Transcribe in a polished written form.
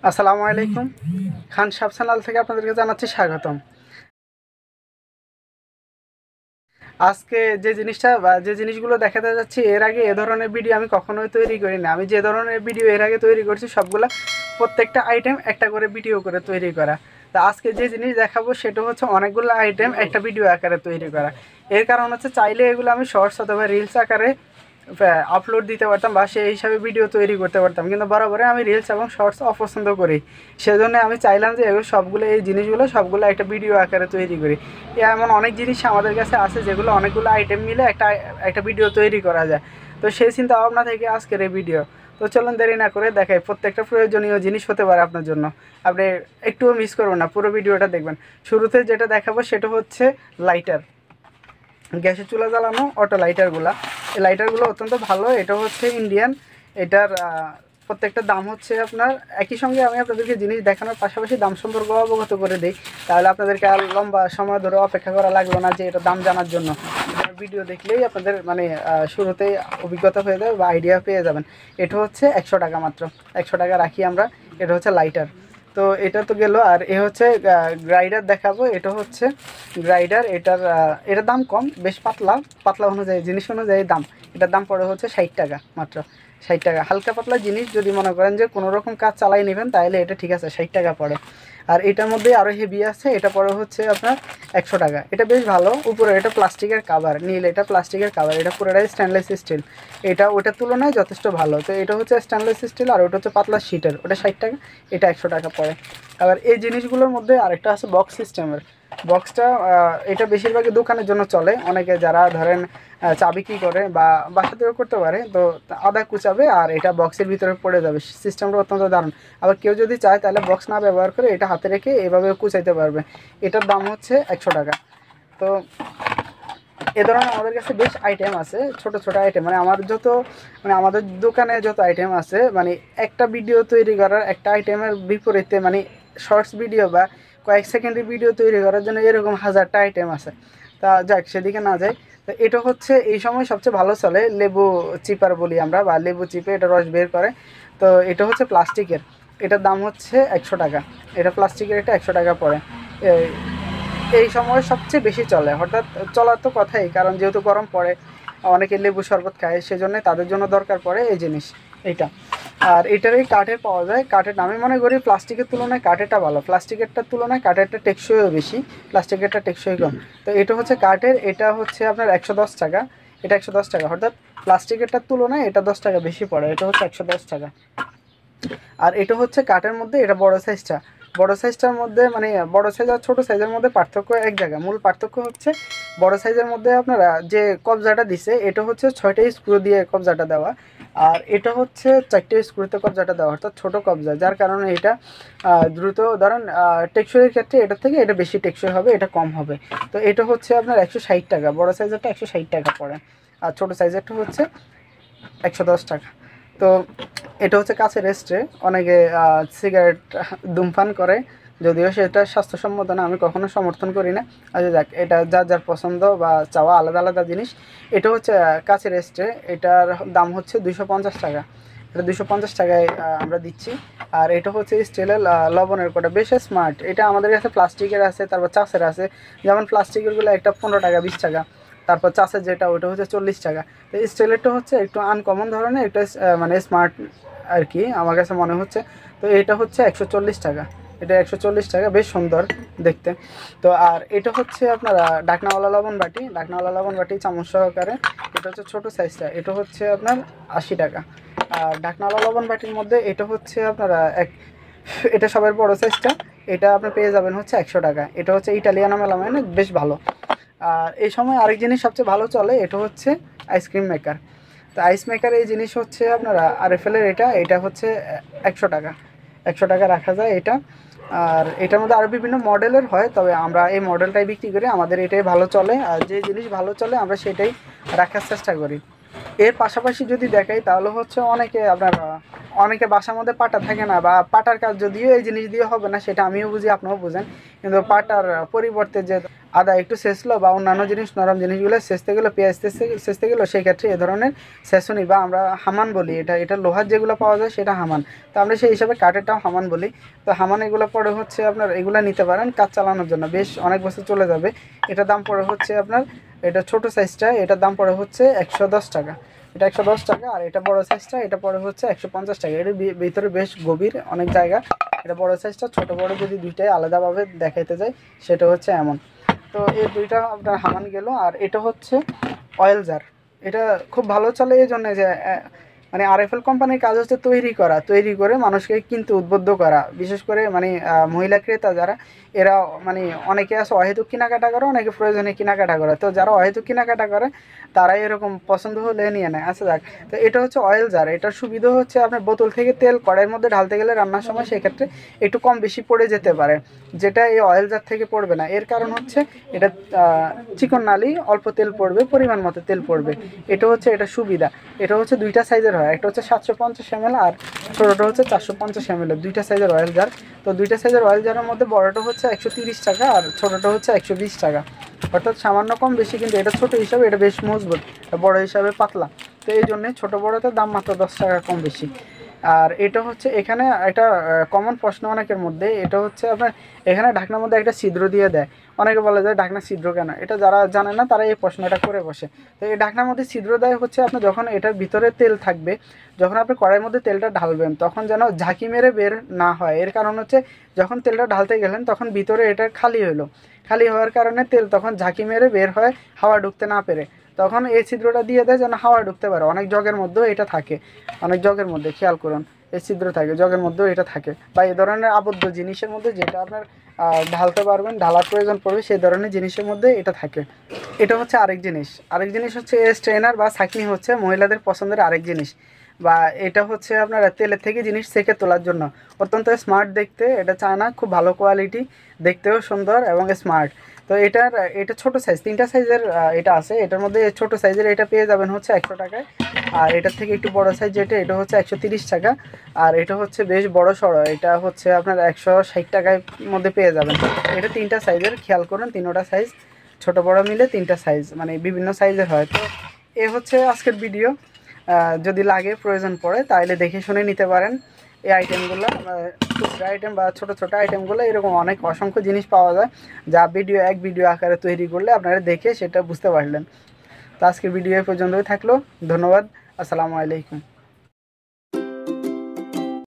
আসসালামু আলাইকুম। খান sub channel থেকে আপনাদেরকে জানাচ্ছি স্বাগতম। আজকে যে জিনিসটা বা যে জিনিসগুলো দেখাতে যাচ্ছি, এর আগে এ ধরনের ভিডিও আমি কখনোই তৈরি করিনি। আমি যে ধরনের ভিডিও এর আগে তৈরি করছি সবগুলো প্রত্যেকটা আইটেম একটা করে ভিডিও করে তৈরি করা। তা আজকে যে জিনিস দেখাবো সেটা হচ্ছে অনেকগুলো আইটেম একটা ভিডিও আকারে তৈরি করা। এর কারণ হচ্ছে চাইলে এগুলো আমি শর্টস অথবা রিলস আকারে আপলোড দিতে পারতাম বা সেই হিসাবে ভিডিও তৈরি করতে পারতাম, কিন্তু বরাবরই আমি রিলস এবং শর্টস অপছন্দ করি। সেজন্য আমি চাইলাম যে এগুলো সবগুলো এই জিনিসগুলো সবগুলো একটা ভিডিও আকারে তৈরি করি। এমন অনেক জিনিস আমাদের কাছে আছে যেগুলো অনেকগুলো আইটেম মিলে একটা একটা ভিডিও তৈরি করা যায়। তো সেই চিন্তা ভাবনা থেকে আজকের এই ভিডিও। তো চলুন দেরি না করে দেখাই, প্রত্যেকটা প্রয়োজনীয় জিনিস হতে পারে আপনার জন্য। আপনি একটুও মিস করবেন না, পুরো ভিডিওটা দেখবেন। শুরুতে যেটা দেখাবো সেটা হচ্ছে লাইটার। গ্যাসের চুলা জ্বালানো অটো লাইটারগুলো, এই লাইটারগুলো অত্যন্ত ভালো। এটা হচ্ছে ইন্ডিয়ান। এটার প্রত্যেকটা দাম হচ্ছে আপনার একই সঙ্গে আমি আপনাদেরকে জিনিস দেখানোর পাশাপাশি দাম সম্পর্কে অবগত করে দিই, তাহলে আপনাদেরকে আর লম্বা সময় ধরে অপেক্ষা করা লাগলো না যে এটা দাম জানার জন্য। ভিডিও দেখলেই আপনাদের মানে শুরুতেই অভিজ্ঞতা হয়ে যাবে বা আইডিয়া পেয়ে যাবেন। এটা হচ্ছে 100 টাকা, মাত্র 100 টাকা রাখি আমরা। এটা হচ্ছে লাইটার। তো এটা তো গেল। আর এ হচ্ছে গ্রাইডার দেখাবো। এটা হচ্ছে গ্রাইডার। এটার দাম কম, বেশ পাতলা পাতলা অনুযায়ী জিনিস অনুযায়ী দাম। এটার দাম পড়ে হচ্ছে 60 টাকা, মাত্র 60 টাকা। হালকা পাতলা জিনিস যদি মনে করেন যে কোনো রকম কাজ চালাই নেবেন তাহলে এটা ঠিক আছে, 60 টাকা পড়ে। আর এটার মধ্যে আরও হেভি আছে, এটা পড়ে হচ্ছে আপনার 100 টাকা। এটা বেশ ভালো। উপরে এটা প্লাস্টিকের কাভার, নীল, এটা প্লাস্টিকের কাভার। এটা পুরোটাই স্টেনলেস স্টিল। এটা ওটার তুলনায় যথেষ্ট ভালো। তো এটা হচ্ছে স্টেনলেস স্টিল আর ওটা হচ্ছে পাতলা শিটের, ওটা 60 টাকা, এটা 100 টাকা পড়ে। আবার এই জিনিসগুলোর মধ্যে আরেকটা আছে বক্স সিস্টেমের। বক্সটা এটা বেশিরভাগই দোকানের জন্য চলে। অনেকে যারা ধরেন চা বিক্রি করে বা বাসাতেও করতে পারে, তো আদা কুচাবে আর এটা বক্সের ভিতরে পড়ে যাবে। সিস্টেমটা অত্যন্ত দারুণ। আবার কেউ যদি চায় তাহলে বক্স না ব্যবহার করে এটা হাতে রেখে এভাবে কুচাইতে পারবে। এটার দাম হচ্ছে 100 টাকা। তো এ ধরনের আমাদের কাছে বেশ আইটেম আছে, ছোট ছোট আইটেম। মানে আমাদের দোকানে যত আইটেম আছে, মানে একটা ভিডিও তৈরি করার একটা আইটেমের বিপরীতে মানে শর্টস ভিডিও বা কয়েক সেকেন্ডের ভিডিও তৈরি করার জন্য এরকম হাজারটা আইটেম আছে। তা যাক, সেদিকে না যাই। তো এটা হচ্ছে এই সময় সবচেয়ে ভালো চলে লেবু চিপার বলি আমরা, বা লেবু চিপে এটা রস বের করে। তো এটা হচ্ছে প্লাস্টিকের। এটার দাম হচ্ছে 100 টাকা। এটা প্লাস্টিকের, এটা 100 টাকা পড়ে। এই সময় সবচেয়ে বেশি চলে। হঠাৎ চলার তো কথাই, কারণ যেহেতু গরম পড়ে, অনেকে লেবু শরবত খায়, সেজন্য তাদের জন্য দরকার পড়ে এই জিনিস এইটা। আর এটারই কাঠের পাওয়া যায়। কাঠের আমি মনে করি প্লাস্টিকের তুলনায় কাঠেরটা ভালো। প্লাস্টিকেরটার তুলনায় কাঠেরটা টেকসইও বেশি, প্লাস্টিকেরটা টেকসই কম। তো এটা হচ্ছে কাঠের, এটা হচ্ছে আপনার 110 টাকা। এটা 110 টাকা, অর্থাৎ প্লাস্টিকেরটার তুলনায় এটা 10 টাকা বেশি পড়ে। এটা হচ্ছে 110 টাকা। আর এটা হচ্ছে কাঠের মধ্যে, এটা বড় সাইজটা। বড় সাইজটার মধ্যে মানে বড় সাইজ আর ছোটো সাইজের মধ্যে পার্থক্য এক জায়গায়। মূল পার্থক্য হচ্ছে বড় সাইজের মধ্যে আপনারা যে কবজাটা দিছে এটা হচ্ছে 6টা স্ক্রু দিয়ে কবজাটা দেওয়া, আর এটা হচ্ছে 4টে স্ক্রুতে কবজাটা দেওয়া, অর্থাৎ ছোটো কবজা। যার কারণে এটা দ্রুত ধরেন টেকসইয়ের ক্ষেত্রে এটার থেকে এটা বেশি টেকসই হবে, এটা কম হবে। তো এটা হচ্ছে আপনার 160 টাকা। বড় সাইজেরটা 160 টাকা পড়ে, আর ছোটো সাইজেরটা হচ্ছে 110 টাকা। তো এটা হচ্ছে কাছের রেস্টে। অনেকে সিগারেট ধূমপান করে, যদিও সেটা স্বাস্থ্যসম্মত না, আমি কখনো সমর্থন করি না। আচ্ছা যাক, এটা যার যার পছন্দ বা চাওয়া আলাদা আলাদা জিনিস। এটা হচ্ছে কাছের রেস্টে। এটার দাম হচ্ছে 250 টাকা। এটা 250 টাকায় আমরা দিচ্ছি। আর এটা হচ্ছে স্টিলের লবণের কোটা, বেশ স্মার্ট। এটা আমাদের কাছে প্লাস্টিকের আছে, তারপর চাষের আছে। যেমন প্লাস্টিকেরগুলো একটা 15 টাকা 20 টাকা, তারপর চাষের যেটা ওটা হচ্ছে 40 টাকা। তো স্টিলেরটা হচ্ছে একটু আনকমন ধরনের, একটা মানে স্মার্ট আর কি আমার কাছে মনে হচ্ছে। তো এটা হচ্ছে 140 টাকা। এটা 140 টাকা, বেশ সুন্দর দেখতে। তো আর এটা হচ্ছে আপনার ঢাকনাওয়ালা লবণ বাটি। ঢাকনাওয়ালা লবণ বাটি চামচ সহকারে। এটা হচ্ছে ছোটো সাইজটা, এটা হচ্ছে আপনার 80 টাকা। আর ঢাকনাওয়ালা লবণ বাটির মধ্যে এটা হচ্ছে আপনার এটা সবার বড় সাইজটা। এটা আপনি পেয়ে যাবেন হচ্ছে 100 টাকা। এটা হচ্ছে ইটালিয়ানো মেলামাইন, বেশ ভালো। আর এই সময় আরেক জিনিস সবচেয়ে ভালো চলে, এটা হচ্ছে আইসক্রিম মেকার। তো আইস মেকার এই জিনিস হচ্ছে আপনারা আরএফএলের, এটা হচ্ছে 100 টাকা। 100 টাকা রাখা যায় এটা। আর এটার মধ্যে আরও বিভিন্ন মডেলের হয়, তবে আমরা এই মডেলটাই বিক্রি করি, আমাদের এটাই ভালো চলে। আর যে জিনিস ভালো চলে আমরা সেটাই রাখার চেষ্টা করি। এর পাশাপাশি যদি দেখাই তাহলে হচ্ছে অনেকে বাসার মধ্যে পাটা থাকে না, বা পাটার কাজ যদিও এই জিনিস দিয়ে হবে না, সেটা আমিও বুঝি আপনিও বুঝেন, কিন্তু পাটার পরিবর্তে যে আদা একটু শেষলো বা অন্যান্য জিনিস নরম জিনিসগুলো শেষতে গেলো, পেঁয়াজ শেষতে গেলো, সেই ক্ষেত্রে এ ধরনের শেষনি বা আমরা হামান বলি, এটা লোহার যেগুলো পাওয়া যায় সেটা হামান, তো আমরা সেই হিসাবে কাঠেরটাও হামান বলি। তো হামান এগুলো পড়ে হচ্ছে আপনার, এগুলো নিতে পারেন কাজ চালানোর জন্য, বেশ অনেক বছর চলে যাবে। এটার দাম পড়ে হচ্ছে আপনার, এটা ছোটো সাইজটা এটার দাম পড়ে হচ্ছে 110 টাকা, এটা 110 টাকা। আর এটা বড় সাইজটা এটা পড়ে হচ্ছে 150 টাকা। এর ভিতরে বেশ গভীর অনেক জায়গা। এটা বড় সাইজটা, ছোট বড় যদি দুইটাই আলাদাভাবে দেখাইতে যায় সেটা হচ্ছে এমন। তো এই দুইটা আপনার হামান গেল। আর এটা হচ্ছে অয়েল জার, এটা খুব ভালো চলে এই জন্য যে মানে আরএফএল কোম্পানির কাজ হচ্ছে তৈরি করে মানুষকে কিন্তু উদ্বুদ্ধ করা, বিশেষ করে মানে মহিলা ক্রেতা যারা, এরা মানে অনেকে আছে অহেতুক কেনাকাটা করে, অনেকে প্রয়োজনে কেনাকাটা করে। তো যারা অহেতুক কেনাকাটা করে তারাই এরকম পছন্দ হলে নিয়ে নেয়। আচ্ছা যাক, তো এটা হচ্ছে অয়েল জার। এটার সুবিধা হচ্ছে আপনার বোতল থেকে তেল কড়াইয়ের মধ্যে ঢালতে গেলে রান্নার সময় সেক্ষেত্রে একটু কম বেশি পড়ে যেতে পারে, যেটা এই অয়েল জার থেকে পড়বে না। এর কারণ হচ্ছে এটা চিকন নালি, অল্প তেল পড়বে, পরিমাণ মতো তেল পড়বে। এটা হচ্ছে এটা সুবিধা। এটা হচ্ছে দুইটা সাইজের হয়, একটা হচ্ছে 750 ml আর ছোটোটা হচ্ছে 450 ml, দুইটা সাইজের অয়েল জার। তো দুইটা সাইজের অয়েল জারের মধ্যে বড়টা হচ্ছে 130 টাকা আর ছোটোটা হচ্ছে 120 টাকা, অর্থাৎ সামান্য কম বেশি, কিন্তু এটা ছোটো হিসাবে এটা বেশ মজবুত, বড় হিসাবে পাতলা। তো এই জন্যে ছোটো বড়োতে দাম মাত্র 10 টাকা কম বেশি। আর এটা হচ্ছে এখানে এটা কমন প্রশ্ন অনেকের মধ্যে, এটা হচ্ছে আপনার এখানে ঢাকনার মধ্যে একটা ছিদ্র দিয়ে দেয়। অনেকে বলে যে ঢাকনা ছিদ্র কেন, এটা যারা জানে না তারা এই প্রশ্নটা করে বসে। তো এই ঢাকনার মধ্যে ছিদ্র দেয় হচ্ছে আপনি যখন এটার ভিতরে তেল থাকবে, যখন আপনি কড়াইয়ের মধ্যে তেলটা ঢালবেন তখন যেন ঝাঁকি মেরে বের না হয়। এর কারণ হচ্ছে যখন তেলটা ঢালতে গেলেন তখন ভিতরে এটা খালি হলো, খালি হওয়ার কারণে তেল তখন ঝাঁকি মেরে বের হয় হাওয়া ঢুকতে না পেরে, তখন এই ছিদ্রটা দিয়ে দেয় যেন হাওয়া ঢুকতে পারে। অনেক জগের মধ্যেও এটা থাকে, অনেক জগের মধ্যে খেয়াল করুন এই ছিদ্র থাকে, জগের মধ্যেও এটা থাকে, বা এই ধরনের আবদ্ধ জিনিসের মধ্যে যেটা আপনার ঢালতে পারবেন, ঢালার প্রয়োজন পড়বে সেই ধরনের জিনিসের মধ্যে এটা থাকে। এটা হচ্ছে আরেক জিনিস হচ্ছে স্ট্রেনার বা ছাঁকনি হচ্ছে মহিলাদের পছন্দের আরেক জিনিস, বা এটা হচ্ছে আপনার তেলের থেকে জিনিস সেকে তোলার জন্য অত্যন্ত স্মার্ট দেখতে। এটা চায়না, খুব ভালো কোয়ালিটি, দেখতেও সুন্দর এবং স্মার্ট। তো এটা ছোটো সাইজ, 3টা সাইজের এটা আছে। এটার মধ্যে ছোটো সাইজের এটা পেয়ে যাবেন হচ্ছে 100 টাকায়। আর এটার থেকে একটু বড় সাইজ এটা হচ্ছে 130 টাকা। আর এটা হচ্ছে বেশ বড় সড়ো, এটা হচ্ছে আপনার 160 টাকার মধ্যে পেয়ে যাবেন। এটা 3টা সাইজের, খেয়াল করুন 3টা সাইজ, ছোট বড় মিলে 3টা সাইজ, মানে বিভিন্ন সাইজের হয়। তো এ হচ্ছে আজকের ভিডিও। যদি লাগে প্রয়োজন পড়ে তাহলে দেখে শুনে নিতে পারেন এই আইটেমগুলো, খুচরা আইটেম বা ছোটো ছোটো আইটেমগুলো। এরকম অনেক অসংখ্য জিনিস পাওয়া যায় যা এক ভিডিও আকারে তৈরি করলে আপনারা দেখে সেটা বুঝতে পারলেন। তো আজকের ভিডিও এই পর্যন্তই থাকলো, ধন্যবাদ, আসসালামু আলাইকুম।